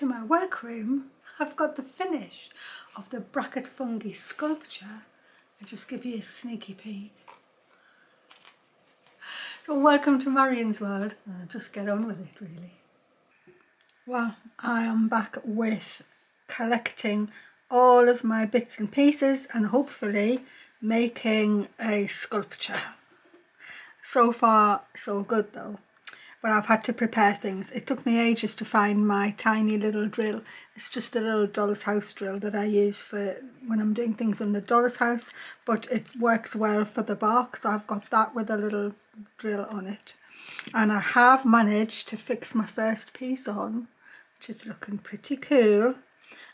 to my workroom. I've got the finish of the bracket fungi sculpture. I'll just give you a sneaky peek. So welcome to Marion's world. I'll just get on with it really. Well, I am back with collecting all of my bits and pieces and hopefully making a sculpture. So far so good though, but I've had to prepare things. It took me ages to find my tiny little drill. It's just a little doll's house drill that I use for when I'm doing things in the doll's house, but it works well for the bark, so I've got that with a little drill on it. And I have managed to fix my first piece on, which is looking pretty cool,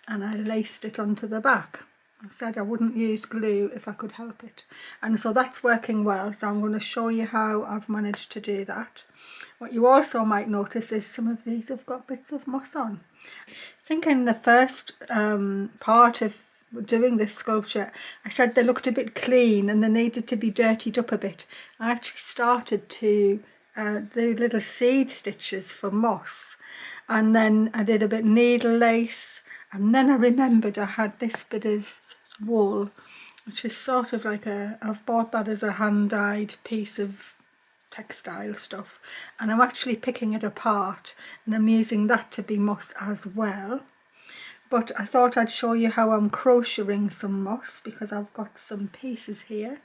and I laced it onto the back. I said I wouldn't use glue if I could help it, and so that's working well. So I'm going to show you how I've managed to do that. What you also might notice is some of these have got bits of moss on. I think in the first part of doing this sculpture I said they looked a bit clean and they needed to be dirtied up a bit. I actually started to do little seed stitches for moss, and then I did a bit needle lace, and then I remembered I had this bit of wool, which is sort of like I've bought that as a hand-dyed piece of textile stuff, and I'm actually picking it apart and I'm using that to be moss as well. But I thought I'd show you how I'm crocheting some moss, because I've got some pieces here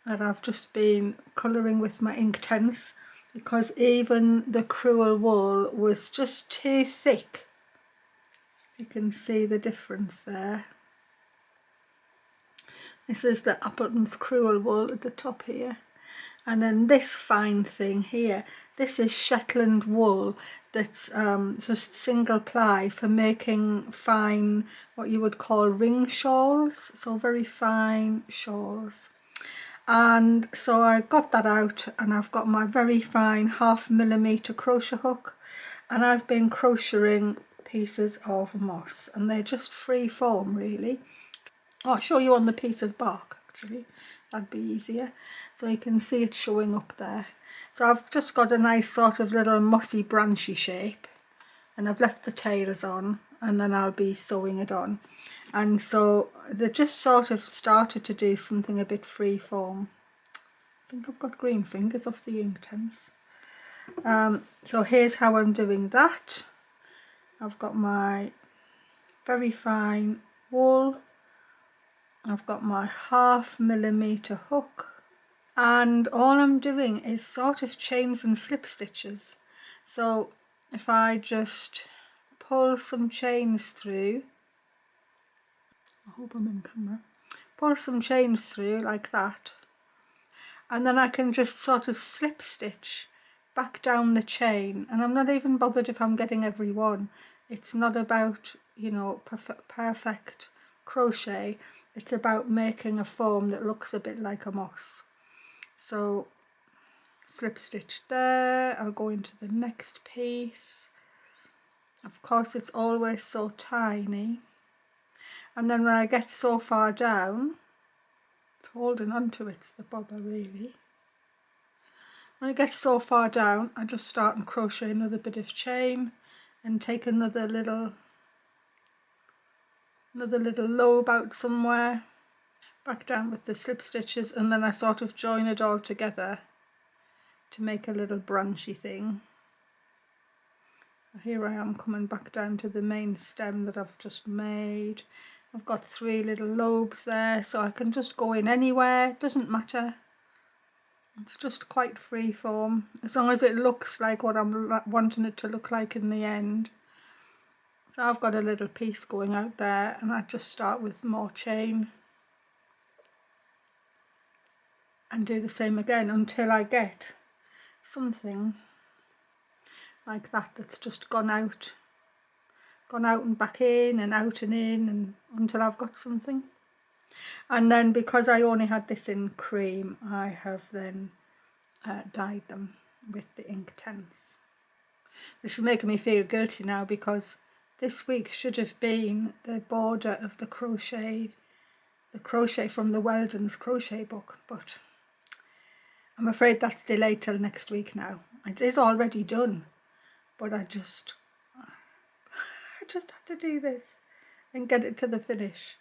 that I've just been colouring with my Inktense, because even the crewel wool was just too thick. You can see the difference there. This is the Appleton's crewel wool at the top here. And then this fine thing here, this is Shetland wool that's just single ply for making fine, what you would call ring shawls, so very fine shawls. And so I got that out, and I've got my very fine 1/2mm crochet hook, and I've been crocheting pieces of moss, and they're just free form really. I'll show you on the piece of bark actually, that'd be easier, so you can see it showing up there. So I've just got a nice sort of little mossy branchy shape, and I've left the tails on, and then I'll be sewing it on. And so they just sort of started to do something a bit free form. I think I've got green fingers off the Inktense. So here's how I'm doing that. I've got my very fine wool, I've got my 1/2mm hook, and all I'm doing is sort of chains and slip stitches. So if I just pull some chains through, I hope I'm in camera, pull some chains through like that, and then I can just sort of slip stitch back down the chain, and I'm not even bothered if I'm getting every one. It's not about, you know, perfect crochet. It's about making a form that looks a bit like a moss. So slip stitch there, I'll go into the next piece. Of course it's always so tiny, and then when I get so far down, holding on to it's the bother really. When I get so far down, I just start and crochet another bit of chain and take another little lobe out somewhere, back down with the slip stitches, and then I sort of join it all together to make a little branchy thing. Here I am coming back down to the main stem that I've just made. I've got 3 little lobes there, so I can just go in anywhere, it doesn't matter. It's just quite free form, as long as it looks like what I'm wanting it to look like in the end. So I've got a little piece going out there, and I just start with more chain and do the same again until I get something like that that's just gone out and back in and out and in, and until I've got something. And then because I only had this in cream, I have then dyed them with the Inktense. This is making me feel guilty now, because this week should have been the border of the crochet from the Weldon's crochet book, but I'm afraid that's delayed till next week now. It is already done, but I just just had to do this and get it to the finish.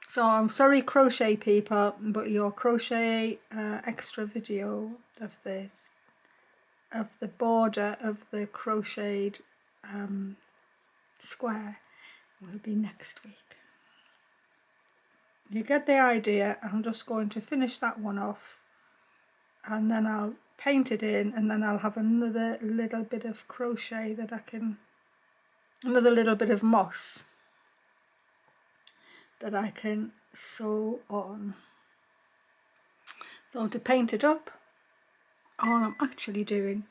So I'm sorry crochet people, but your crochet extra video of this, of the border of the crocheted square, will be next week. You get the idea. I'm just going to finish that one off and then I'll paint it in, and then I'll have another little bit of crochet that I can, another little bit of moss that I can sew on. So to paint it up, all I'm actually doing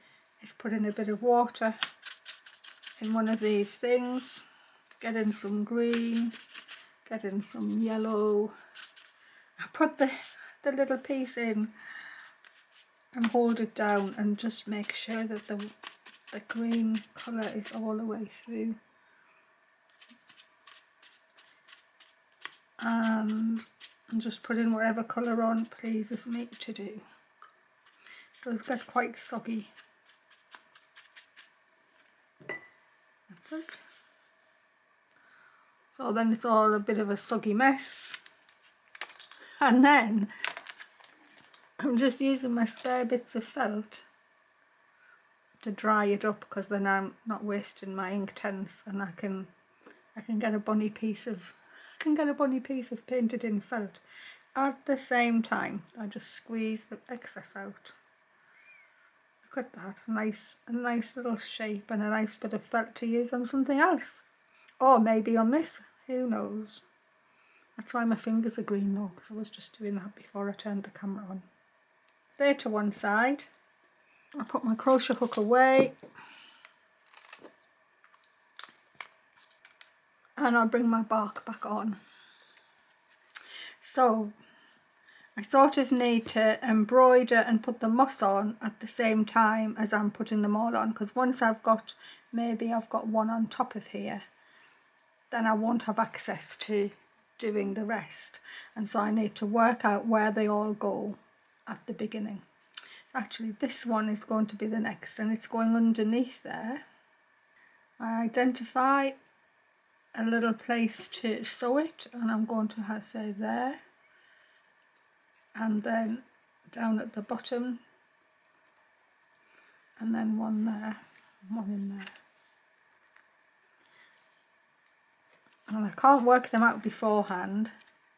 is putting a bit of water in one of these things, get in some green, get in some yellow. I put the little piece in and hold it down and just make sure that the green colour is all the way through. And just put in whatever colour on pleases me to do. It does get quite soggy. That's it. So then it's all a bit of a soggy mess. And then I'm just using my spare bits of felt to dry it up, because then I'm not wasting my Inktense, and I can get a bonny piece of painted in felt. At the same time, I just squeeze the excess out. Look at that, a nice little shape and a nice bit of felt to use on something else, or maybe on this. Who knows? That's why my fingers are green though, because I was just doing that before I turned the camera on. There to one side. I put my crochet hook away and I'll bring my bark back on. So I sort of need to embroider and put the moss on at the same time as I'm putting them all on, because once I've got one on top of here, then I won't have access to doing the rest, and so I need to work out where they all go at the beginning. Actually, this one is going to be the next, and it's going underneath there. I identify a little place to sew it, and I'm going to say there, and then down at the bottom, and then one there, one in there. And I can't work them out beforehand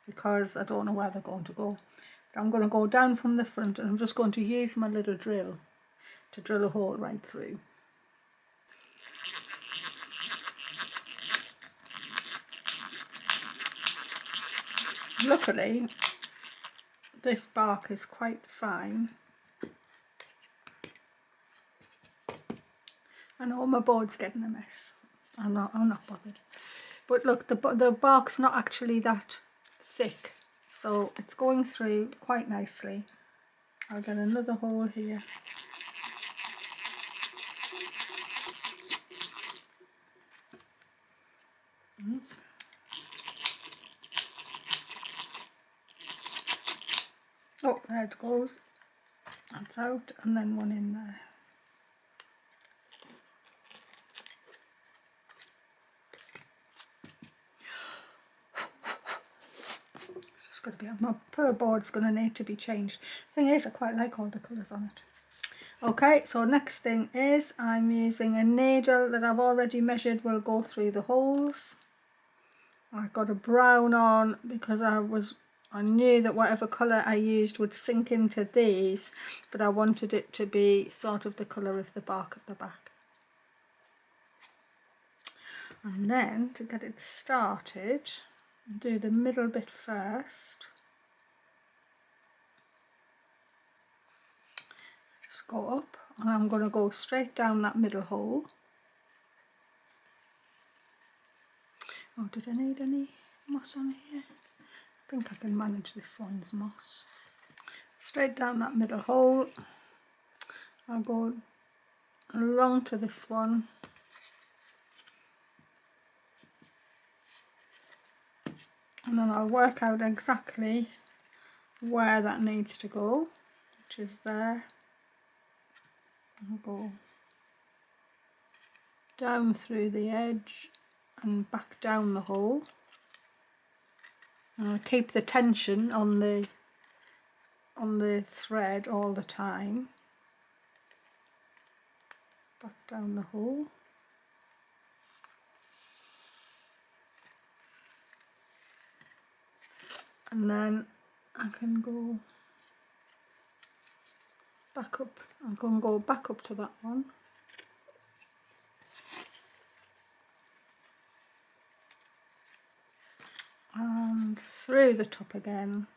because I don't know where they're going to go. But I'm going to go down from the front, and I'm just going to use my little drill to drill a hole right through. Luckily, this bark is quite fine. I know my board's getting a mess. I'm not bothered. But look, the bark's not actually that thick, so it's going through quite nicely. I'll get another hole here. Oh, there it goes. That's out, and then one in there. It's just got to be, my poor board's going to need to be changed. Thing is, I quite like all the colours on it. Okay, so next thing is I'm using a needle that I've already measured will go through the holes. I got a brown on because I knew that whatever colour I used would sink into these, but I wanted it to be sort of the colour of the bark at the back. And then to get it started, do the middle bit first. Just go up, and I'm going to go straight down that middle hole. Oh, did I need any moss on here? I think I can manage this one's moss. Straight down that middle hole. I'll go along to this one. And then I'll work out exactly where that needs to go, which is there. I'll go down through the edge and back down the hole. And I'll keep the tension on the thread all the time. Back down the hole. And then I can go back up. I'm going to go back up to that one. And through the top again.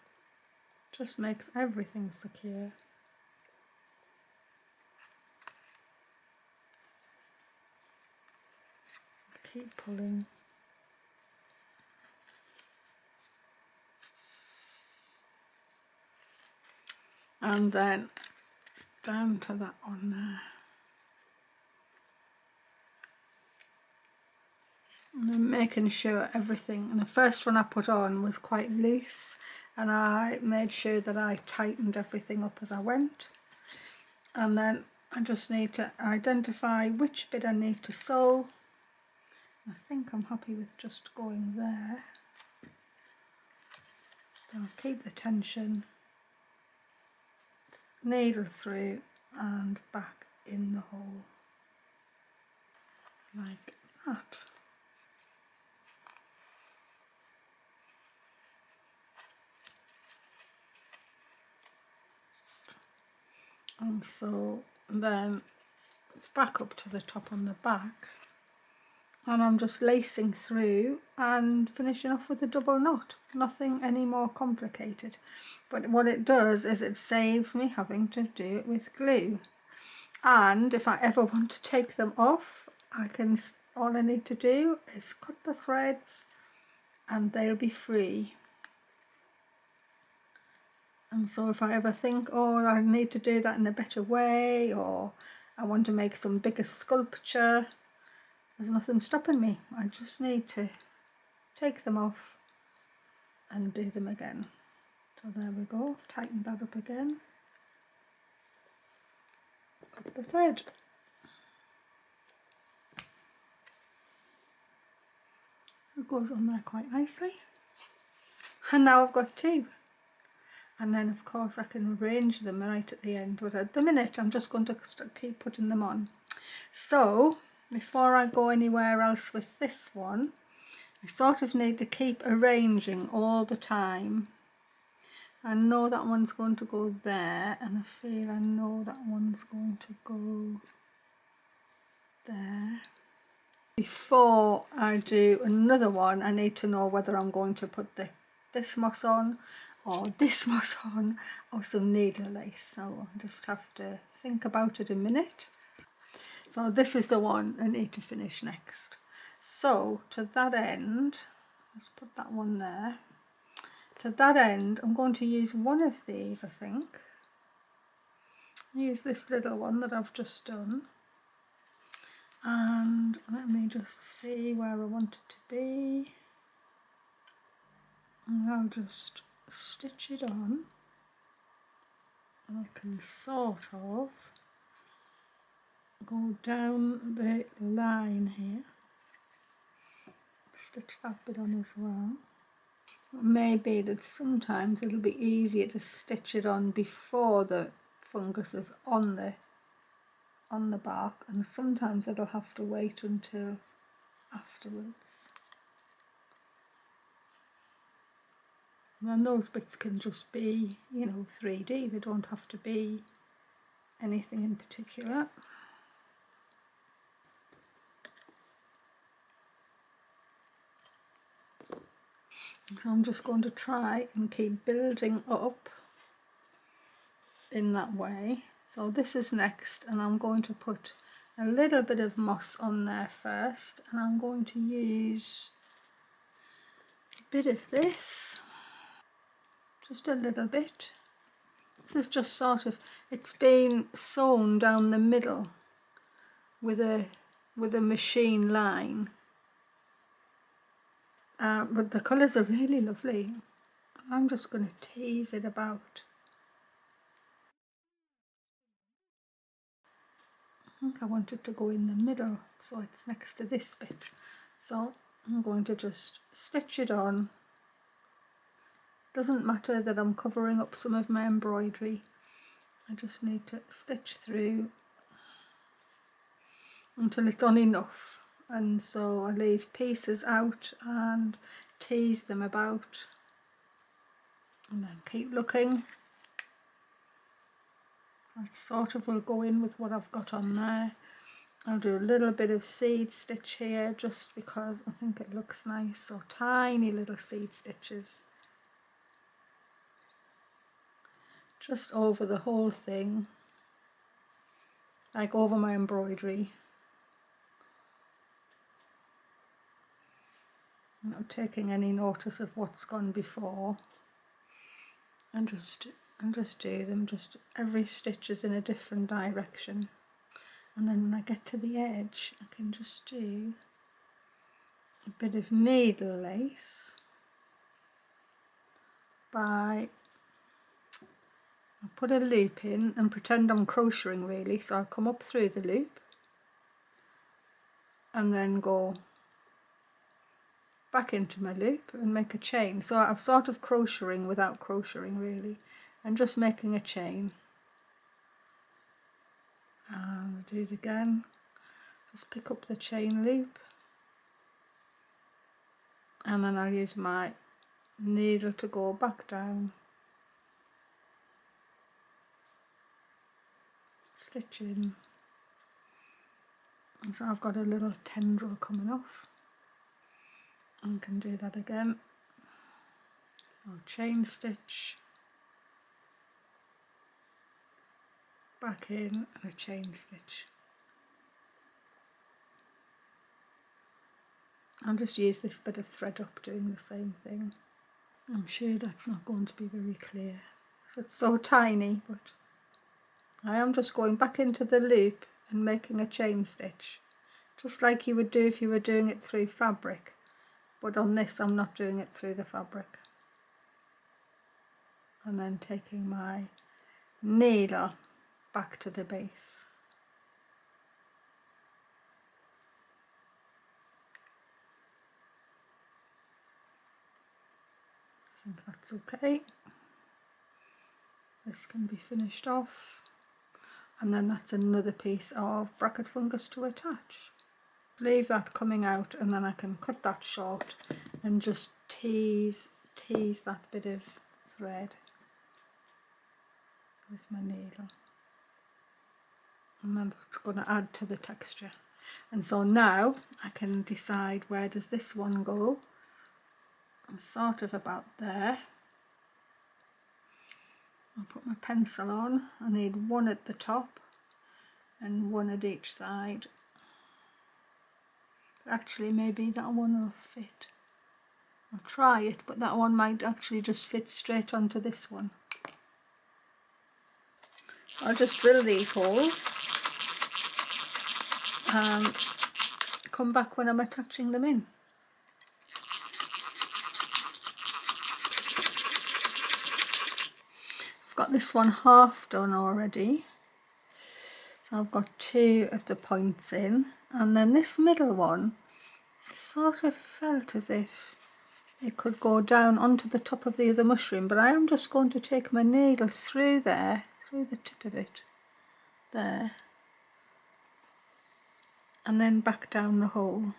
Just makes everything secure. Keep pulling. And then down to that one there. And I'm making sure everything, and the first one I put on was quite loose, and I made sure that I tightened everything up as I went. And then I just need to identify which bit I need to sew. I think I'm happy with just going there. So I'll keep the tension, needle through and back in the hole, like that. And so then back up to the top on the back, and I'm just lacing through and finishing off with a double knot. Nothing any more complicated, but what it does is it saves me having to do it with glue. And if I ever want to take them off, all I need to do is cut the threads and they'll be free. And so if I ever think, oh, I need to do that in a better way, or I want to make some bigger sculpture, there's nothing stopping me. I just need to take them off and do them again. So there we go, tighten that up again. Cut the thread. It goes on there quite nicely. And now I've got two. And then of course I can arrange them right at the end, but at the minute I'm just going to keep putting them on. So before I go anywhere else with this one, I sort of need to keep arranging all the time. I know that one's going to go there, and I feel I know that one's going to go there. Before I do another one, I need to know whether I'm going to put this moss on, or this moss on, or some needle lace. So I just have to think about it a minute. So this is the one I need to finish next. So to that end, let's put that one there. To that end, I'm going to use one of these, I think. Use this little one that I've just done. And let me just see where I want it to be. And I'll just stitch it on. And I can sort of go down the line here. Stitch that bit on as well. It may be that sometimes it'll be easier to stitch it on before the fungus is on the bark, and sometimes it'll have to wait until afterwards. And then those bits can just be, 3D, they don't have to be anything in particular. So I'm just going to try and keep building up in that way. So this is next, and I'm going to put a little bit of moss on there first, and I'm going to use a bit of this, just a little bit. This is just sort of, it's been sewn down the middle with a machine line, but the colours are really lovely. I'm just going to tease it about. I think I want it to go in the middle, so it's next to this bit. So I'm going to just stitch it on. Doesn't matter that I'm covering up some of my embroidery. I just need to stitch through until it's on enough, and so I leave pieces out and tease them about, and then keep looking. That sort of will go in with what I've got on there. I'll do a little bit of seed stitch here just because I think it looks nice, so tiny little seed stitches just over the whole thing, like over my embroidery. I'm not taking any notice of what's gone before, and just do them, just every stitch is in a different direction, and then when I get to the edge I can just do a bit of needle lace by, I'll put a loop in and pretend I'm crocheting really, so I'll come up through the loop and then go back into my loop and make a chain. So I'm sort of crocheting without crocheting really, and just making a chain. And do it again, just pick up the chain loop, and then I'll use my needle to go back down, stitch in, and so I've got a little tendril coming off, and can do that again. I'll chain stitch, back in, and a chain stitch. I'll just use this bit of thread up doing the same thing. I'm sure that's not going to be very clear, so it's so tiny, but I am just going back into the loop and making a chain stitch, just like you would do if you were doing it through fabric, but on this I'm not doing it through the fabric. And then taking my needle back to the base. I think that's okay. This can be finished off, and then that's another piece of bracket fungus to attach. Leave that coming out, and then I can cut that short and just tease that bit of thread with my needle, and then it's going to add to the texture. And so now I can decide, where does this one go? I'm sort of about there. I'll put my pencil on. I need one at the top and one at each side. Actually, maybe that one will fit. I'll try it, but that one might actually just fit straight onto this one. I'll just drill these holes and come back when I'm attaching them in. I've got this one half done already, so I've got 2 of the points in, and then this middle one sort of felt as if it could go down onto the top of the other mushroom, but I am just going to take my needle through there, through the tip of it, there, and then back down the hole.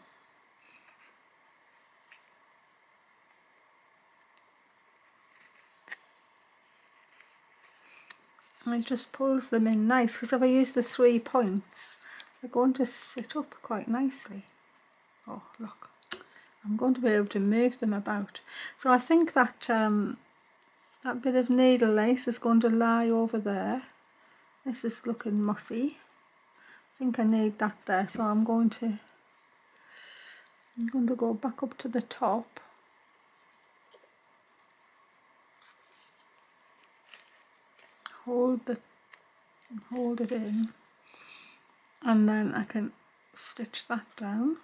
And it just pulls them in nice, because if I use the 3 points, they're going to sit up quite nicely. Oh, look, I'm going to be able to move them about. So I think that that bit of needle lace is going to lie over there. This is looking mossy. I think I need that there, so I'm going to go back up to the top. Hold it in, and then I can stitch that down.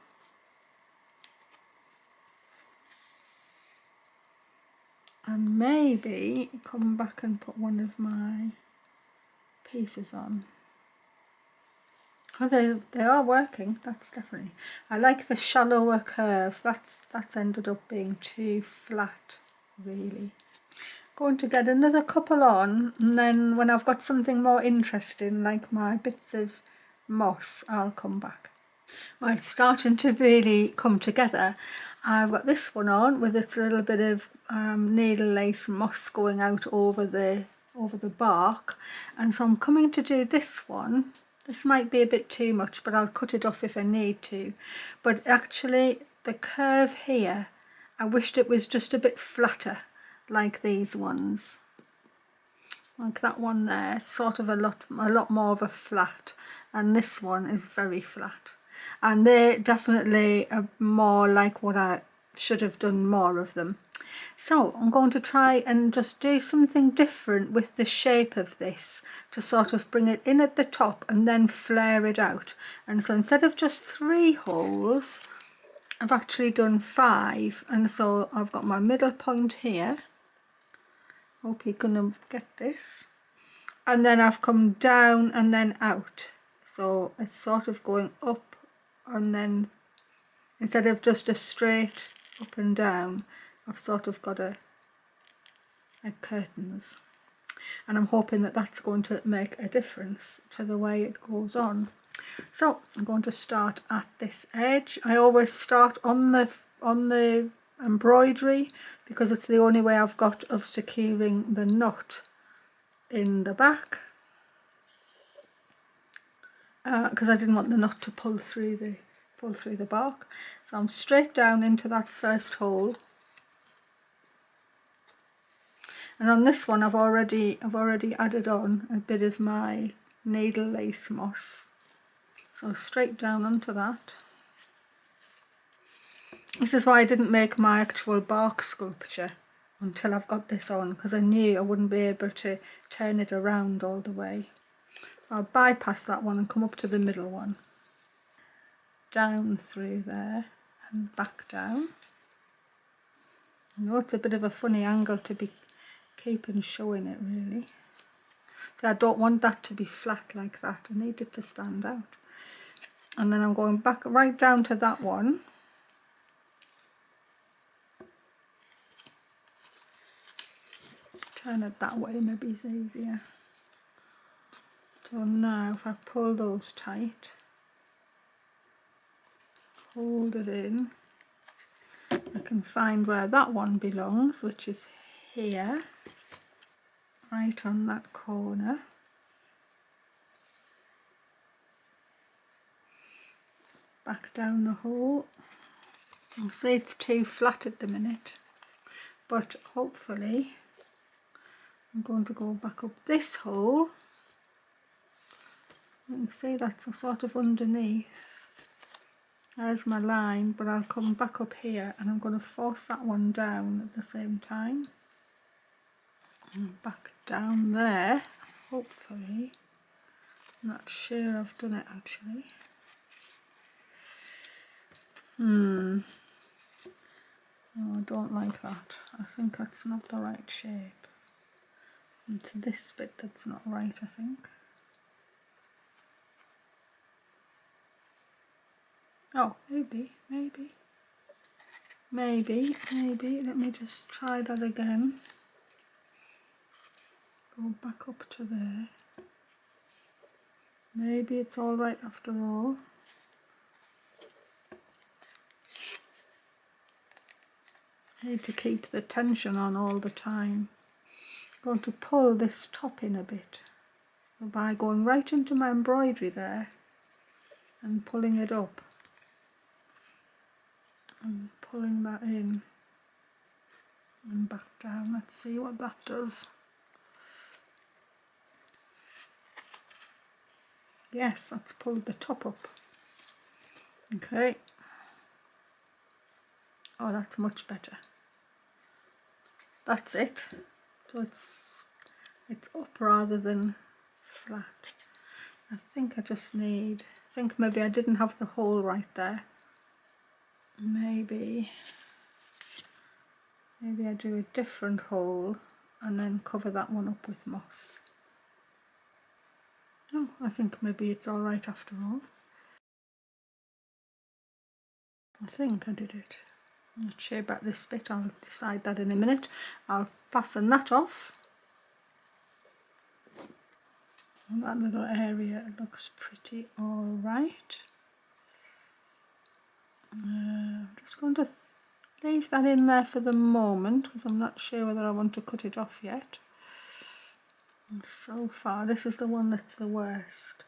And maybe come back and put one of my pieces on. Oh, they are working, that's definitely. I like the shallower curve. That's ended up being too flat, really. Going to get another couple on, and then when I've got something more interesting, like my bits of moss, I'll come back. Well, it's starting to really come together. I've got this one on with its little bit of needle lace moss going out over the bark, and so I'm coming to do this one. This might be a bit too much, but I'll cut it off if I need to. But actually the curve here, I wished it was just a bit flatter, like these ones. Like that one there, sort of a lot more of a flat, and this one is very flat. And they definitely are more like what I should have done more of them. So I'm going to try and just do something different with the shape of this to sort of bring it in at the top and then flare it out. And so instead of just 3 holes, I've actually done 5, and so I've got my middle point here. Hope you're gonna get this. And then I've come down and then out, so it's sort of going up, and then instead of just a straight up and down, I've sort of got like curtains, and I'm hoping that that's going to make a difference to the way it goes on. So I'm going to start at this edge. I always start on the embroidery because it's the only way I've got of securing the knot in the back, because I didn't want the knot to pull through the bark. So I'm straight down into that first hole, and on this one I've already added on a bit of my needle lace moss, so straight down onto that. This is why I didn't make my actual bark sculpture until I've got this on, because I knew I wouldn't be able to turn it around all the way. I'll bypass that one and come up to the middle one, down through there and back down. I know it's a bit of a funny angle to be keeping showing it, really. So I don't want that to be flat like that. I need it to stand out. And then I'm going back right down to that one. Turn it that way, maybe it's easier. So now if I pull those tight, hold it in, I can find where that one belongs, which is here, right on that corner. Back down the hole. I'll say it's too flat at the minute, but hopefully I'm going to go back up this hole. You can see that's a sort of underneath. There's my line, but I'll come back up here and I'm going to force that one down at the same time. And back down there, hopefully. I'm not sure I've done it actually. Oh, I don't like that. I think that's not the right shape. It's this bit that's not right, I think. Oh, maybe. Let me just try that again. Go back up to there. Maybe it's all right after all. I need to keep the tension on all the time. I'm going to pull this top in a bit by going right into my embroidery there and pulling it up and pulling that in and back down. Let's see what that does. Yes, that's pulled the top up. Okay. Oh, that's much better. That's it. So it's up rather than flat. I think I just need, I think maybe I didn't have the hole right there. Maybe I do a different hole and then cover that one up with moss. Oh, I think maybe it's all right after all. I think I did it. I'll share back this bit, I'll decide that in a minute. I'll fasten that off. And that little area looks pretty all right. I'm just going to leave that in there for the moment because I'm not sure whether I want to cut it off yet. And so far this is the one that's the worst.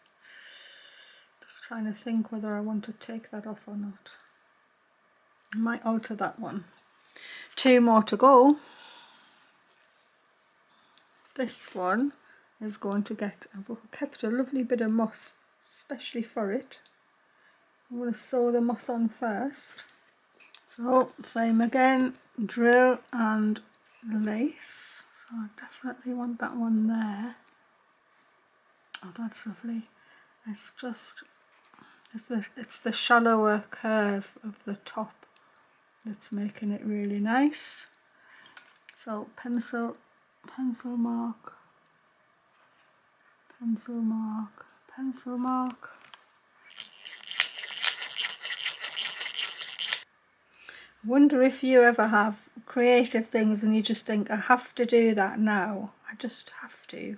Just trying to think whether I want to take that off or not. I might alter that one. 2 more to go. This one is going to get, I've kept a lovely bit of moss especially for it. I'm going to sew the moss on first. So same again, drill and lace. So I definitely want that one there. Oh, that's lovely. It's just, it's the shallower curve of the top that's making it really nice. So pencil mark, pencil mark, pencil mark. I wonder if you ever have creative things and you just think, I have to do that now. I just have to.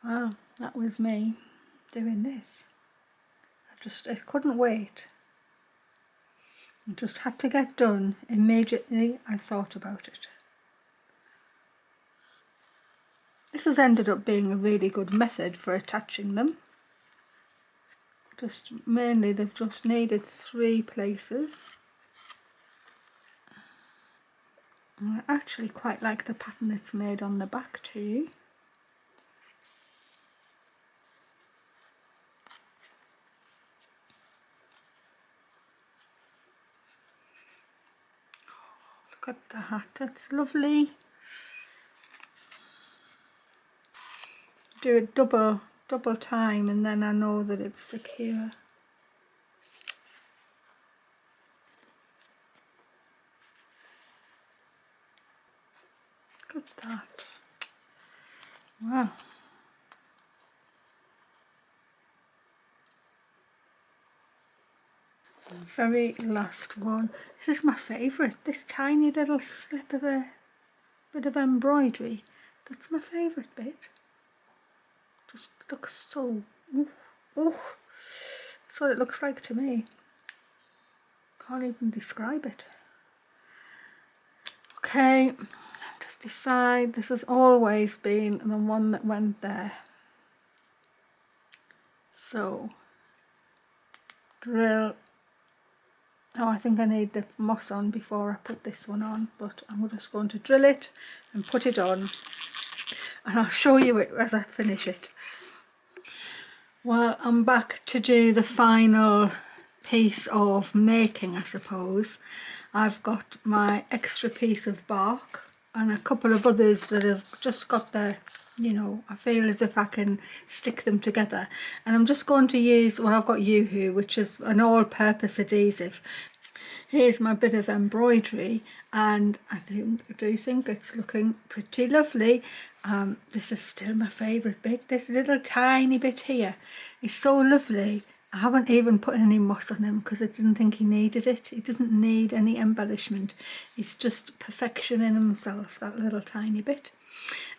Well, that was me doing this. I couldn't wait. It just had to get done. Immediately I thought about it. This has ended up being a really good method for attaching them. Just mainly they've just needed 3 places. I actually quite like the pattern that's made on the back too. Look at the hat, it's lovely. Do it double time and then I know that it's secure. Look at that. Wow. Very last one. This is my favourite. This tiny little slip of a bit of embroidery. That's my favourite bit. Just looks so. That's what it looks like to me. Can't even describe it. Okay, just decide. This has always been the one that went there. So drill. Oh, I think I need the moss on before I put this one on, but I'm just going to drill it and put it on, and I'll show you it as I finish it. Well, I'm back to do the final piece of making, I suppose. I've got my extra piece of bark and a couple of others that have just got their, you know, I feel as if I can stick them together. And I'm just going to use, well, I've got Yoo-Hoo, which is an all-purpose adhesive. Here's my bit of embroidery, and I do think it's looking pretty lovely. This is still my favourite bit. This little tiny bit here is so lovely. I haven't even put any moss on him because I didn't think he needed it. He doesn't need any embellishment. It's just perfection in himself, that little tiny bit.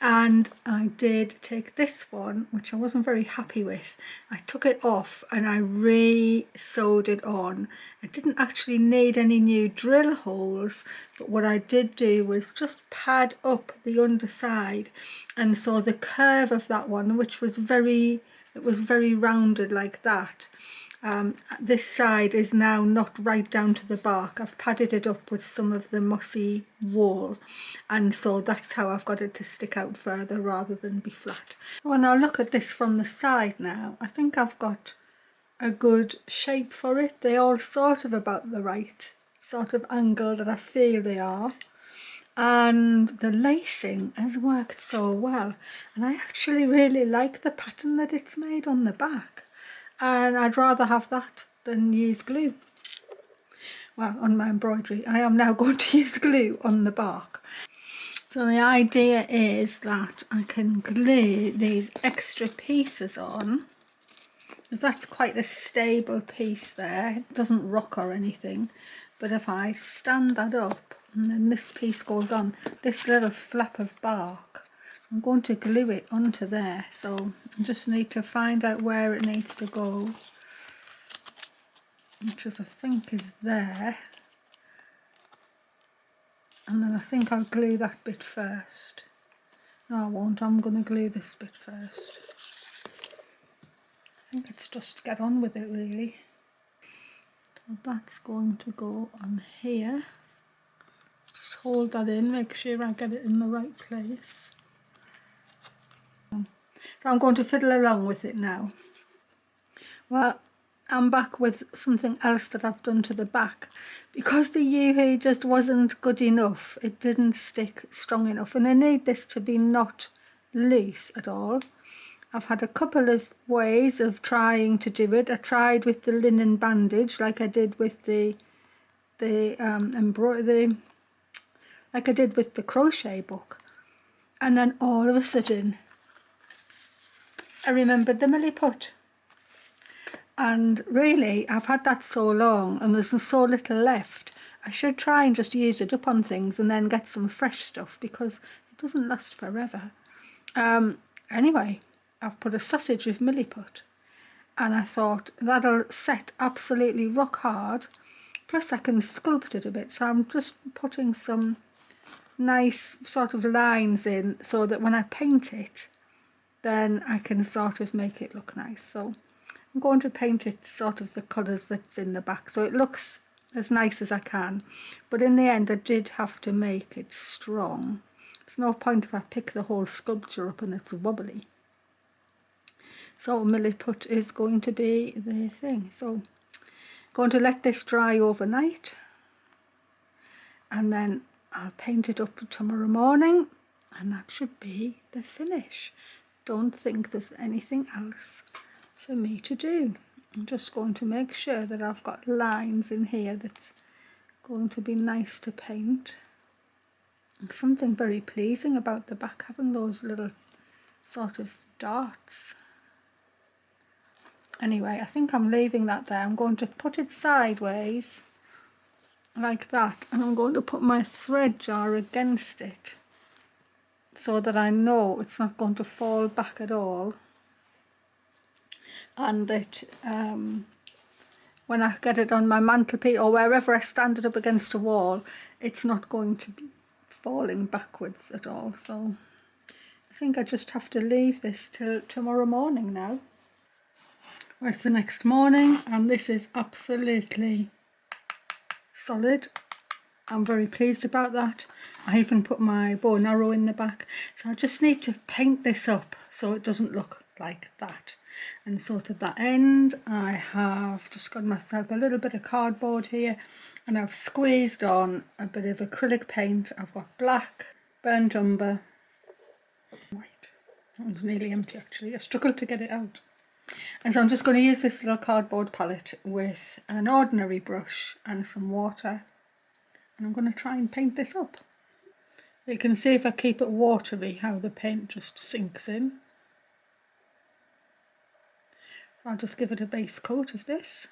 And I did take this one, which I wasn't very happy with. I took it off and I re-sewed it on. I didn't actually need any new drill holes, but what I did do was just pad up the underside, and so the curve of that one, which was very rounded like that, this side is now not right down to the bark. I've padded it up with some of the mossy wool, and so that's how I've got it to stick out further rather than be flat. When I look at this from the side now, I think I've got a good shape for it. They all sort of about the right sort of angle that I feel they are, and the lacing has worked so well, and I actually really like the pattern that it's made on the back, and I'd rather have that than use glue. Well, on my embroidery I am now going to use glue on the bark. So the idea is that I can glue these extra pieces on, because that's quite a stable piece there. It doesn't rock or anything, but if I stand that up and then this piece goes on, this little flap of bark, I'm going to glue it onto there. So I just need to find out where it needs to go, which is, I think, is there. And then I think I'll glue that bit first. No, I won't. I'm going to glue this bit first. I think it's just get on with it, really. So that's going to go on here. Just hold that in, make sure I get it in the right place. So I'm going to fiddle along with it now. Well, I'm back with something else that I've done to the back. Because the UV just wasn't good enough, it didn't stick strong enough, and I need this to be not loose at all. I've had a couple of ways of trying to do it. I tried with the linen bandage, like I did with the embroidery, like I did with the crochet book, and then all of a sudden I remembered the milliput. And really, I've had that so long and there's so little left. I should try and just use it up on things and then get some fresh stuff, because it doesn't last forever. Anyway, I've put a sausage of milliput, and I thought that'll set absolutely rock hard. Plus I can sculpt it a bit, so I'm just putting some nice sort of lines in so that when I paint it, then I can sort of make it look nice. So I'm going to paint it sort of the colours that's in the back, so it looks as nice as I can. But in the end I did have to make it strong. There's no point if I pick the whole sculpture up and it's wobbly. So milliput is going to be the thing. So I'm going to let this dry overnight, and then I'll paint it up tomorrow morning, and that should be the finish. Don't think there's anything else for me to do. I'm just going to make sure that I've got lines in here that's going to be nice to paint. And something very pleasing about the back, having those little sort of darts. Anyway, I think I'm leaving that there. I'm going to put it sideways like that, and I'm going to put my thread jar against it so that I know it's not going to fall back at all, and that when I get it on my mantelpiece or wherever I stand it up against a wall, it's not going to be falling backwards at all. So I think I just have to leave this till tomorrow morning now. Well, it's the next morning and this is absolutely solid. I'm very pleased about that. I even put my bow and arrow in the back. So I just need to paint this up so it doesn't look like that. And so to that end, I have just got myself a little bit of cardboard here, and I've squeezed on a bit of acrylic paint. I've got black, burnt umber, white. That was nearly empty actually. I struggled to get it out. And so I'm just going to use this little cardboard palette with an ordinary brush and some water, and I'm going to try and paint this up. You can see if I keep it watery how the paint just sinks in. I'll just give it a base coat of this.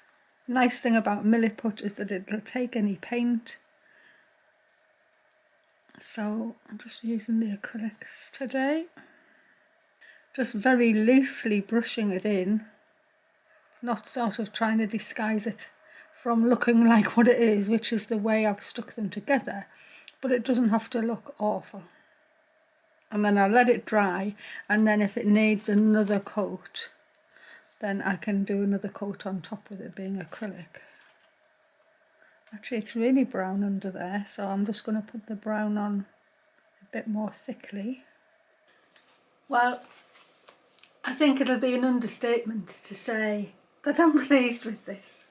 Nice thing about milliput is that it'll take any paint. So I'm just using the acrylics today. Just very loosely brushing it in. It's not sort of trying to disguise it from looking like what it is, which is the way I've stuck them together. But it doesn't have to look awful. And then I'll let it dry, and then if it needs another coat, then I can do another coat on top with it being acrylic. Actually, it's really brown under there, so I'm just going to put the brown on a bit more thickly. Well, I think it'll be an understatement to say that I'm pleased with this.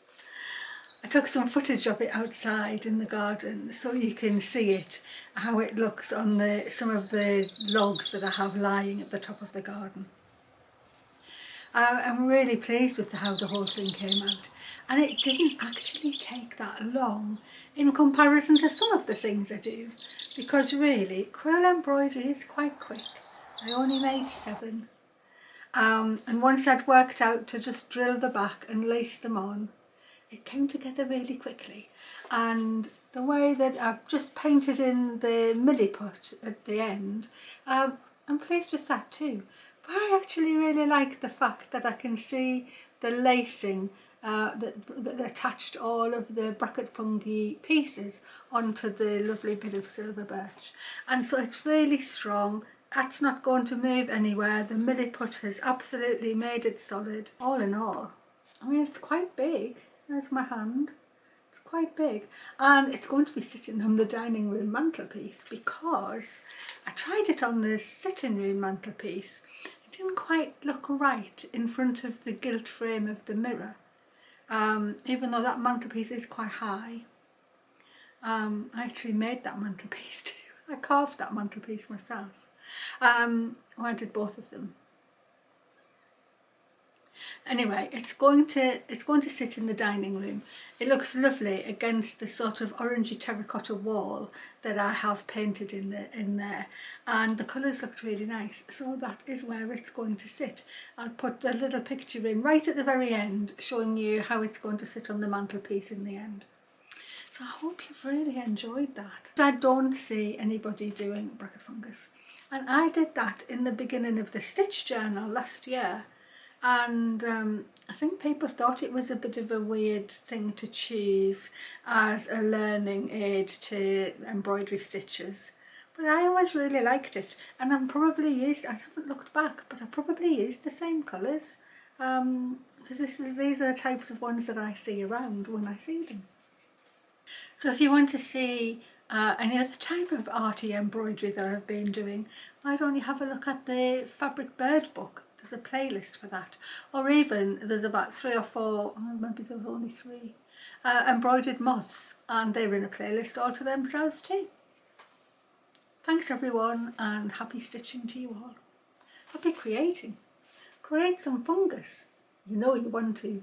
I took some footage of it outside in the garden so you can see it, how it looks on some of the logs that I have lying at the top of the garden. I'm really pleased with how the whole thing came out, and it didn't actually take that long. in comparison to some of the things I do, because really crewel embroidery is quite quick. I only made 7. And once I'd worked out to just drill the back and lace them on, it came together really quickly. And the way that I've just painted in the milliput at the end, I'm pleased with that too. But I actually really like the fact that I can see the lacing that attached all of the bracket fungi pieces onto the lovely bit of silver birch. And so it's really strong. That's not going to move anywhere. The milliput has absolutely made it solid. All in all, I mean, it's quite big. There's my hand. It's quite big. And it's going to be sitting on the dining room mantelpiece, because I tried it on the sitting room mantelpiece. It didn't quite look right in front of the gilt frame of the mirror. Even though that mantelpiece is quite high. I actually made that mantelpiece too. I carved that mantelpiece myself. I did both of them. Anyway, it's going to sit in the dining room. It looks lovely against the sort of orangey terracotta wall that I have painted in there, and the colours looked really nice. So that is where it's going to sit. I'll put a little picture in right at the very end, showing you how it's going to sit on the mantelpiece in the end. So I hope you've really enjoyed that. I don't see anybody doing bracket fungus, and I did that in the beginning of the stitch journal last year. And I think people thought it was a bit of a weird thing to choose as a learning aid to embroidery stitches. But I always really liked it, and I haven't looked back, but I probably used the same colours, because these are the types of ones that I see around when I see them. So if you want to see any other type of arty embroidery that I've been doing, why don't you have a look at the Fabric Bird book? There's a playlist for that. Or even there's about 3 or 4, maybe there was only 3, embroidered moths, and they're in a playlist all to themselves too. Thanks everyone, and happy stitching to you all. Happy creating. Create some fungus. You know you want to.